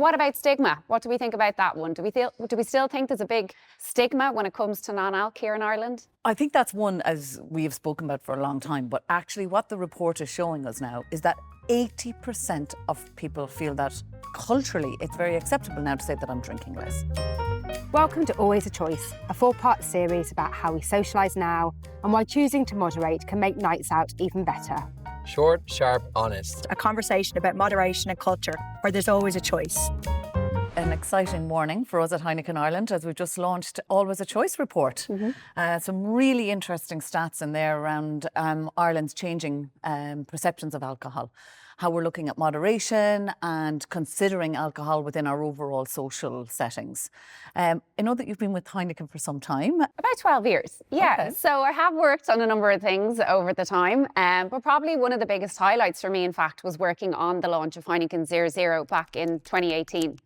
But what about stigma? What do we think about that one? Do we still think there's a big stigma when it comes to non-alc here in Ireland? I think that's one, as we have spoken about for a long time, but actually what the report is showing us now is that 80% of people feel that culturally it's very acceptable now to say that I'm drinking less. Welcome to Always a Choice, a 4-part series about how we socialise now and why choosing to moderate can make nights out even better. Short, sharp, honest. A conversation about moderation and culture, where there's always a choice. An exciting morning for us at Heineken Ireland as we've just launched Always a Choice report. Some really interesting stats in there around Ireland's changing perceptions of alcohol, how we're looking at moderation and considering alcohol within our overall social settings. I know that you've been with Heineken for some time. About 12 years, yeah. Okay. So I have worked on a number of things over the time, but probably one of the biggest highlights for me, in fact, was working on the launch of Heineken 0.0 back in 2018.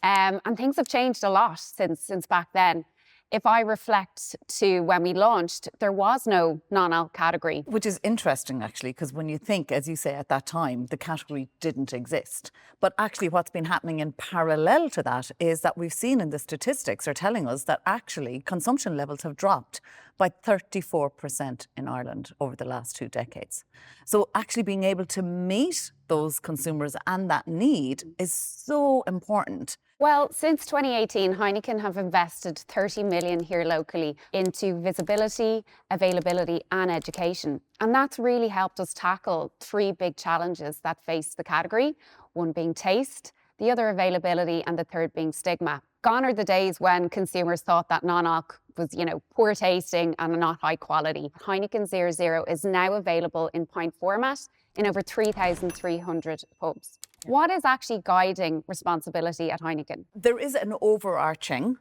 And things have changed a lot since back then. If I reflect to when we launched, there was no non-alc category. Which is interesting, actually, because when you think, as you say, at that time, the category didn't exist. But actually what's been happening in parallel to that is that we've seen in the statistics are telling us that actually consumption levels have dropped by 34% in Ireland over the last 2 decades. So actually being able to meet those consumers and that need is so important. Well, since 2018, Heineken have invested 30 million here locally into visibility, availability and education. And that's really helped us tackle 3 big challenges that face the category, one being taste, the other availability and the third being stigma. Gone are the days when consumers thought that non-alc was, poor tasting and not high quality. Heineken 0.0 is now available in pint format in over 3,300 pubs. What is actually guiding responsibility at Heineken? There is an overarching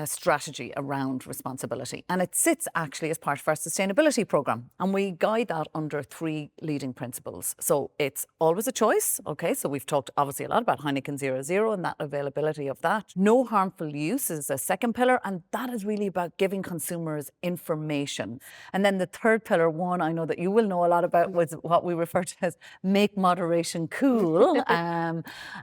strategy around responsibility, and it sits actually as part of our sustainability programme. And we guide that under 3 leading principles. So it's always a choice. Okay, so we've talked obviously a lot about Heineken 0.0 and that availability of that. No harmful use is a second pillar, and that is really about giving consumers information. And then the third pillar, one I know that you will know a lot about, was what we refer to as make moderation cool.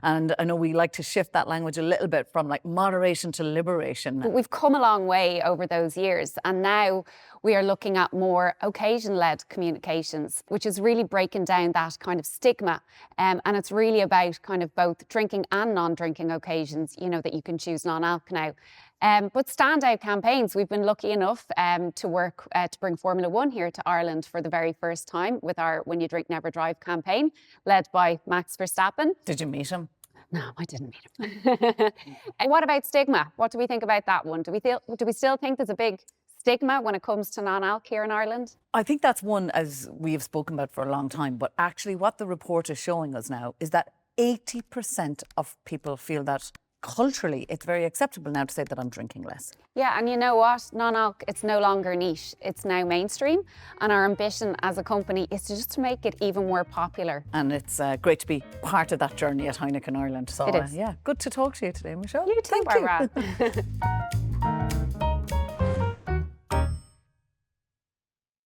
And I know we like to shift that language a little bit from like moderation to liberation. But we've come a long way over those years, and now we are looking at more occasion-led communications, which is really breaking down that kind of stigma. And it's really about kind of both drinking and non-drinking occasions, that you can choose non-alc now. But standout campaigns, we've been lucky enough to work to bring Formula 1 here to Ireland for the very first time with our When You Drink Never Drive campaign, led by Max Verstappen. Did you meet him? No, I didn't meet him. And what about stigma? What do we think about that one? Do we still think there's a big stigma when it comes to non-alc here in Ireland? I think that's one, as we have spoken about for a long time, but actually what the report is showing us now is that 80% of people feel that culturally it's very acceptable now to say that I'm drinking less. Yeah, and you know what? Non-alc, it's no longer niche. It's now mainstream. And our ambition as a company is to just make it even more popular. And it's great to be part of that journey at Heineken Ireland. So, It is. yeah, good to talk to you today, Michelle. You too, Thank you. Barbara.